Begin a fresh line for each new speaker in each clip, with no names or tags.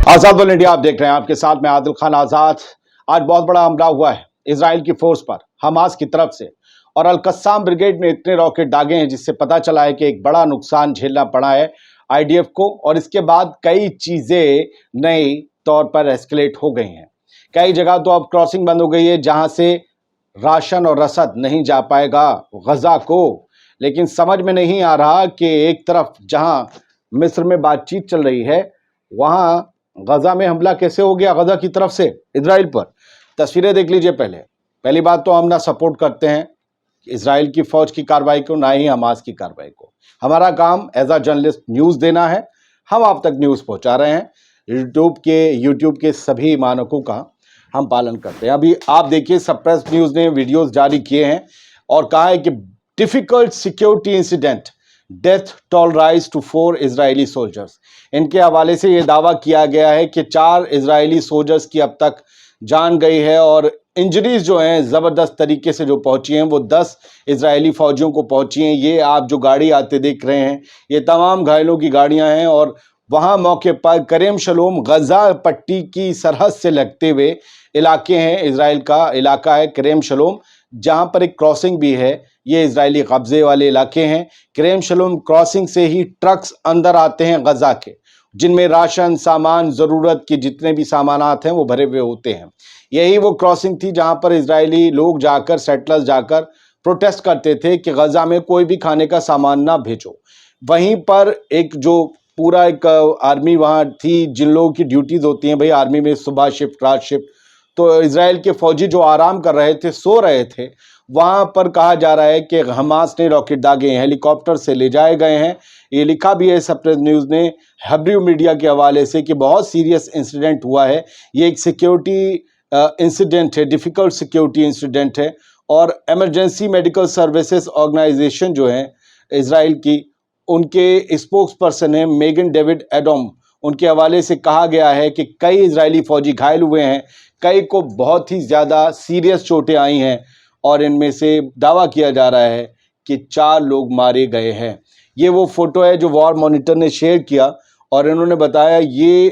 आजाद world India आप देख रहे हैं, आपके साथ मैं आदिल खान आजाद। आज बहुत बड़ा हमला हुआ है इजराइल की फोर्स पर हमास की तरफ से, और अल कस्साम ब्रिगेड ने इतने रॉकेट दागे हैं जिससे पता चला है कि एक बड़ा नुकसान झेलना पड़ा है आईडीएफ को। और इसके बाद कई चीजें नई तौर पर एस्केलेट हो गई हैं। कई जगह तो अब क्रॉसिंग बंद हो गई है जहां से राशन और रसद नहीं जा पाएगा गजा को। लेकिन समझ में नहीं आ रहा कि एक तरफ जहां मिस्र में बातचीत चल रही है, वहां गजा में हमला कैसे हो गया गजा की तरफ से इजराइल पर। तस्वीरें देख लीजिए। पहली बात तो हम ना सपोर्ट करते हैं इजराइल की फौज की कार्रवाई को, ना ही हमास की कार्रवाई को। हमारा काम एज अ जर्नलिस्ट न्यूज़ देना है। हम आप तक न्यूज़ पहुंचा रहे हैं। यूट्यूब के सभी मानकों का हम पालन करते हैं। अभी आप देखिए, सप्रेस न्यूज़ ने वीडियोस जारी किए हैं और कहा है कि difficult security incident, death toll rise to 4 Israeli soldiers. इनके हवाले से ये दावा किया गया है कि 4 इजरायली सोल्जर्स की अब तक जान गई है, और इंजरीज जो हैं ज़बरदस्त तरीके से जो पहुंची हैं वो 10 इजरायली फौजियों को पहुंची हैं। ये आप जो गाड़ी आते देख रहे हैं, ये तमाम घायलों की गाड़ियां हैं। और वहाँ मौके पर करेम शलोम गजा पट्टी की सरहद से लगते हुए इलाके हैं, इजराइल का इलाका है करेम शलोम, जहाँ पर एक क्रॉसिंग भी है। ये इजरायली कब्जे वाले इलाके हैं। करेम शलोम क्रॉसिंग से ही ट्रक्स अंदर आते हैं गजा के, जिनमें राशन, सामान, ज़रूरत के जितने भी सामानात हैं वो भरे हुए होते हैं। यही वो क्रॉसिंग थी जहाँ पर इजरायली लोग जाकर, सेटलर्स जाकर प्रोटेस्ट करते थे कि गजा में कोई भी खाने का सामान ना भेजो। वहीं पर एक जो पूरा एक आर्मी वहाँ थी, जिन लोगों की ड्यूटीज़ होती हैं भाई आर्मी में, सुबह शिफ्ट, रात शिफ्ट, तो इजराइल के फौजी जो आराम कर रहे थे, सो रहे थे, वहाँ पर कहा जा रहा है कि हमास ने रॉकेट दागे हैं, हेलीकॉप्टर से ले जाए गए हैं। ये लिखा भी है सप्रेस न्यूज़ ने हिब्रू मीडिया के हवाले से कि बहुत सीरियस इंसिडेंट हुआ है। ये एक सिक्योरिटी इंसिडेंट है, डिफ़िकल्ट सिक्योरिटी इंसिडेंट है। और इमरजेंसी मेडिकल सर्विसेज ऑर्गेनाइजेशन जो है इजराइल की, उनके स्पोक्स पर्सन है मेगन डेविड एडम, उनके हवाले से कहा गया है कि कई इजरायली फौजी घायल हुए हैं, कई को बहुत ही ज़्यादा सीरियस चोटें आई हैं, और इनमें से दावा किया जा रहा है कि 4 लोग मारे गए हैं। ये वो फोटो है जो वॉर मॉनिटर ने शेयर किया, और इन्होंने बताया ये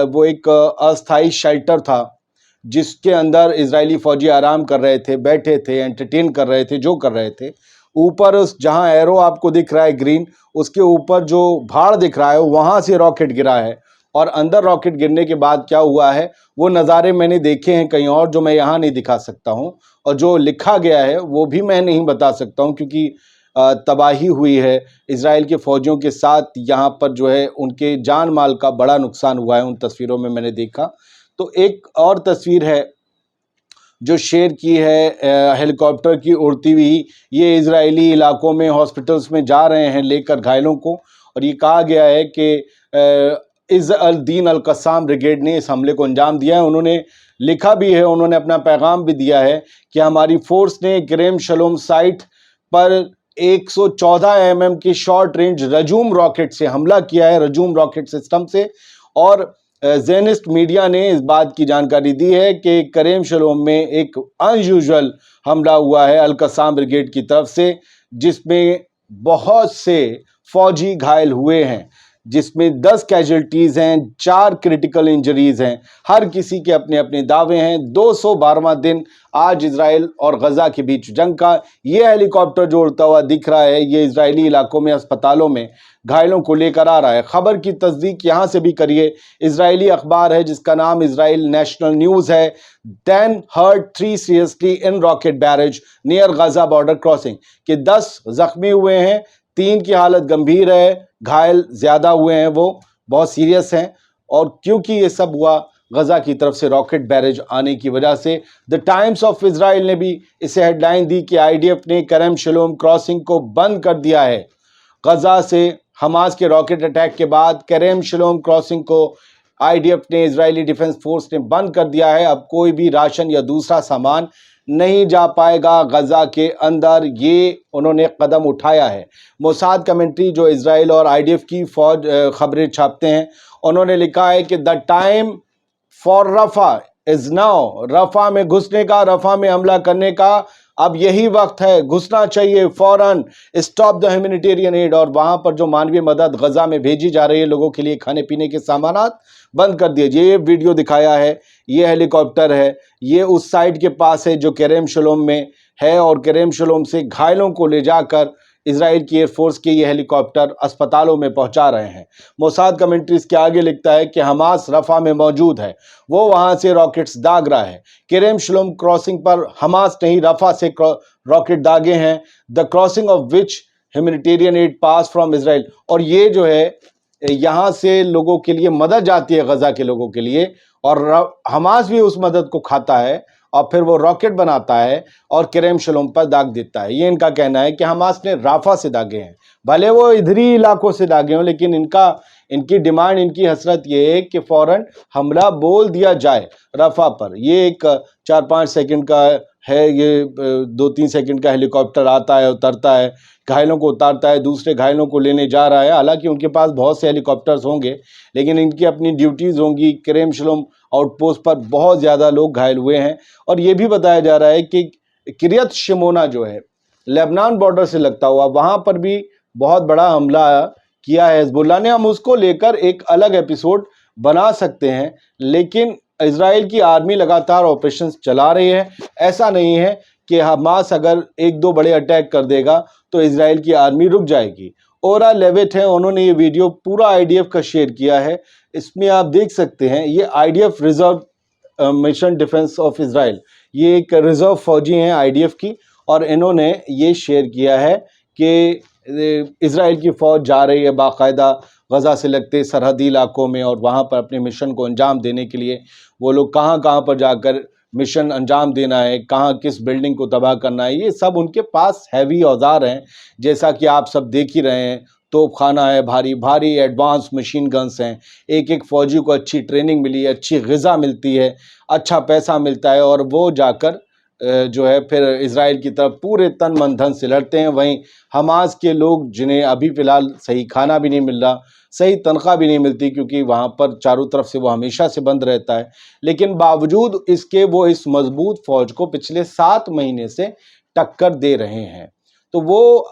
वो एक अस्थाई शेल्टर था जिसके अंदर इजरायली फौजी आराम कर रहे थे, बैठे थे, एंटरटेन कर रहे थे, जो कर रहे थे। ऊपर उस जहां एरो आपको दिख रहा है ग्रीन, उसके ऊपर जो भाड़ दिख रहा है वहां से रॉकेट गिरा है। और अंदर रॉकेट गिरने के बाद क्या हुआ है वो नज़ारे मैंने देखे हैं कहीं और, जो मैं यहाँ नहीं दिखा सकता हूँ, और जो लिखा गया है वो भी मैं नहीं बता सकता हूँ, क्योंकि तबाही हुई है इजराइल के फौजियों के साथ। यहाँ पर जो है उनके जान माल का बड़ा नुकसान हुआ है, उन तस्वीरों में मैंने देखा। तो एक और तस्वीर है जो शेयर की है हेलीकॉप्टर की उड़ती हुई, ये इजरायली इलाकों में, हॉस्पिटल्स में जा रहे हैं लेकर घायलों को। और ये कहा गया है कि is Al Deen Al Qassam brigade ने इस हमले को अंजाम दिया है। उन्होंने लिखा भी है, उन्होंने अपना पैगाम भी दिया है कि हमारी फोर्स ने करेम शलोम साइट पर 114 mm की शॉर्ट रेंज रजूम रॉकेट से हमला किया है, रजूम रॉकेट सिस्टम से। और ज़ेनिस्ट मीडिया ने इस बात की जानकारी दी है कि करेम शलोम में एक अनयूजुअल हमला हुआ है अल कस्साम ब्रिगेड की तरफ से, जिसमें बहुत से फौजी घायल हुए हैं, जिसमें 10 कैजुअल्टीज़ हैं, 4 क्रिटिकल इंजरीज़ हैं। हर किसी के अपने अपने दावे हैं। 212वां दिन आज इजराइल और गजा के बीच जंग का। ये हेलीकॉप्टर जो उड़ता हुआ दिख रहा है, ये इजरायली इलाकों में, अस्पतालों में घायलों को लेकर आ रहा है। खबर की तस्दीक यहाँ से भी करिए, इजरायली अखबार है जिसका नाम इजराइल नेशनल न्यूज़ है। 10 hurt 3 seriously in rocket barrage near Gaza border crossing, कि 10 जख्मी हुए हैं, 3 की हालत गंभीर है, घायल ज़्यादा हुए हैं, वो बहुत सीरियस हैं। और क्योंकि ये सब हुआ गजा की तरफ से रॉकेट बैरेज आने की वजह से। द टाइम्स ऑफ इजराइल ने भी इसे हेडलाइन दी कि आईडीएफ ने करेम शलोम क्रॉसिंग को बंद कर दिया है। गजा से हमास के रॉकेट अटैक के बाद करेम शलोम क्रॉसिंग को आईडीएफ ने, इजरायली डिफेंस फोर्स ने बंद कर दिया है। अब कोई भी राशन या दूसरा सामान नहीं जा पाएगा गजा के अंदर, ये उन्होंने कदम उठाया है। मोसाद कमेंट्री जो इजराइल और आईडीएफ की फौज खबरें छापते हैं, उन्होंने लिखा है कि the time for Rafah is now. Rafah में घुसने का, रफा में हमला करने का اب یہی وقت ہے, گھسنا چاہیے فوراً, اسٹاپ دا ہیومینیٹیرین ایڈ. اور وہاں پر جو مانوی مدد غزہ میں بھیجی جا رہی ہے لوگوں کے لیے کھانے پینے کے سامانات, بند کر دیے. یہ ویڈیو دکھایا ہے, یہ ہیلی کاپٹر ہے, یہ اس سائٹ کے پاس ہے جو کریم شلوم میں ہے, اور کریم شلوم سے گھائلوں کو لے جا کر اسرائیل کی ایئر فورس کے یہ ہیلی کاپٹر اسپتالوں میں پہنچا رہے ہیں. موساد کمنٹریز کے آگے لکھتا ہے کہ حماس رفح میں موجود ہے, وہ وہاں سے راکٹس داغ رہا ہے. کریم شلوم کراسنگ پر حماس نے ہی رفح سے راکٹ داغے ہیں. The crossing of which humanitarian aid pass from Israel. اور یہ جو ہے یہاں سے لوگوں کے لیے مدد جاتی ہے غزہ کے لوگوں کے لیے, اور حماس بھی اس مدد کو کھاتا ہے اور پھر وہ راکٹ بناتا ہے اور کریم شلوم پر داغ دیتا ہے. یہ ان کا کہنا ہے کہ حماس نے رافع سے داغے ہیں, بھلے وہ ادھری علاقوں سے داغے ہوں, لیکن ان کی ڈیمانڈ, ان کی حسرت یہ ہے کہ فوراً حملہ بول دیا جائے رفح پر. یہ ایک 4-5 سیکنڈ کا ہے, یہ 2-3 سیکنڈ کا ہیلی کاپٹر آتا ہے, اترتا ہے, گھائلوں کو اتارتا ہے, دوسرے گھائلوں کو لینے جا رہا ہے. حالانکہ ان کے پاس بہت سے ہیلی کاپٹرز ہوں گے, لیکن ان کی اپنی ڈیوٹیز ہوں گی. کریم شلوم آؤٹ پوسٹ پر بہت زیادہ لوگ گھائل ہوئے ہیں, اور یہ بھی بتایا جا رہا ہے کہ کریت شمونا جو ہے لبنان بارڈر سے لگتا ہوا, وہاں پر بھی بہت بڑا حملہ کیا ہے حزب اللہ نے. ہم اس کو لے کر ایک الگ ایپیسوڈ بنا سکتے ہیں, لیکن اسرائیل کی آرمی لگاتار آپریشنز چلا رہی ہے. ایسا نہیں ہے کہ حماس اگر 1-2 بڑے اٹیک کر دے گا تو اسرائیل کی آرمی رک جائے گی. اورا لیوٹ ہے, انہوں نے یہ ویڈیو پورا IDF کا شیئر کیا ہے. اس میں آپ دیکھ سکتے ہیں, یہ IDF reserve mission defence of Israel, یہ ایک ریزرو فوجی ہیں IDF کی, اور انہوں نے یہ شیئر کیا ہے کہ اسرائیل کی فوج جا رہی ہے باقاعدہ غزہ سے لگتے سرحدی علاقوں میں, اور وہاں پر اپنے مشن کو انجام دینے کے لیے وہ لوگ کہاں پر جا کر مشن انجام دینا ہے, کہاں کس بلڈنگ کو تباہ کرنا ہے, یہ سب ان کے پاس ہیوی اوزار ہیں. جیسا کہ آپ سب دیکھ ہی رہے ہیں, توپ خانہ ہے, بھاری ایڈوانس مشین گنز ہیں. ایک فوجی کو اچھی ٹریننگ ملی ہے, اچھی غذا ملتی ہے, اچھا پیسہ ملتا ہے, اور وہ جا کر جو ہے پھر اسرائیل کی طرف پورے تن من دھن سے لڑتے ہیں. وہیں حماس کے لوگ, جنہیں ابھی فی الحال صحیح کھانا بھی نہیں مل رہا, صحیح تنخواہ بھی نہیں ملتی, کیونکہ وہاں پر چاروں طرف سے وہ ہمیشہ سے بند رہتا ہے, لیکن باوجود اس کے وہ اس مضبوط فوج کو پچھلے 7 مہینے سے ٹکر دے رہے ہیں. تو وہ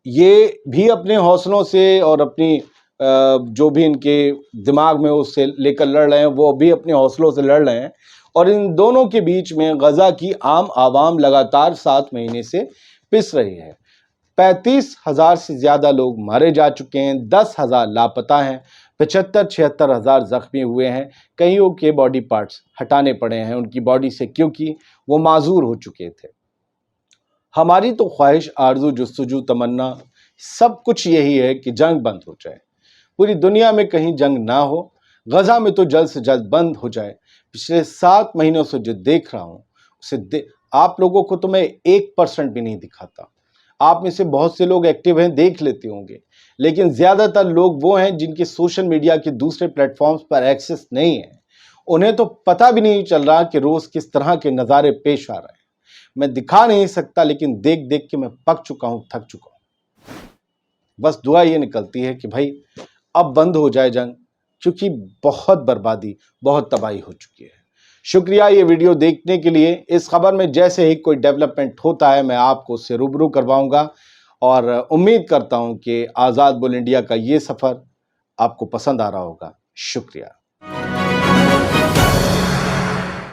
یہ بھی اپنے حوصلوں سے اور اپنی جو بھی ان کے دماغ میں اس سے لے کر لڑ رہے ہیں, وہ بھی اپنے حوصلوں سے لڑ رہے ہیں. اور ان دونوں کے بیچ میں غزہ کی عام عوام لگاتار 7 مہینے سے پس رہی ہے. 35,000 سے زیادہ لوگ مارے جا چکے ہیں, 10,000 لاپتہ ہیں, 75-76 ہزار زخمی ہوئے ہیں. کئیوں کے باڈی پارٹس ہٹانے پڑے ہیں ان کی باڈی سے, کیونکہ وہ معذور ہو چکے تھے. ہماری تو خواہش, آرزو, جستجو, تمنا سب کچھ یہی ہے کہ جنگ بند ہو جائے, پوری دنیا میں کہیں جنگ نہ ہو, غزہ میں تو جلد سے جلد بند ہو جائے. پچھلے 7 مہینوں سے جو دیکھ رہا ہوں اسے آپ لوگوں کو تو میں 1% بھی نہیں دکھاتا. آپ میں سے بہت سے لوگ ایکٹیو ہیں, دیکھ لیتے ہوں گے, لیکن زیادہ تر لوگ وہ ہیں جن کے سوشل میڈیا کے دوسرے پلیٹ فارمز پر ایکسس نہیں ہے. انہیں تو پتہ بھی نہیں چل رہا کہ روز کس طرح کے نظارے پیش آ رہے ہیں. میں دکھا نہیں سکتا, لیکن دیکھ کے میں پک چکا ہوں, تھک چکا ہوں. بس دعا یہ نکلتی ہے کہ بھائی اب بند ہو جائے جنگ, کیونکہ بہت بربادی, بہت تباہی ہو چکی ہے. شکریہ یہ ویڈیو دیکھنے کے لیے. اس خبر میں جیسے ہی کوئی ڈیولپمنٹ ہوتا ہے میں آپ کو اس سے روبرو کرواؤں گا, اور امید کرتا ہوں کہ آزاد بول انڈیا کا یہ سفر آپ کو پسند آ رہا ہوگا. شکریہ.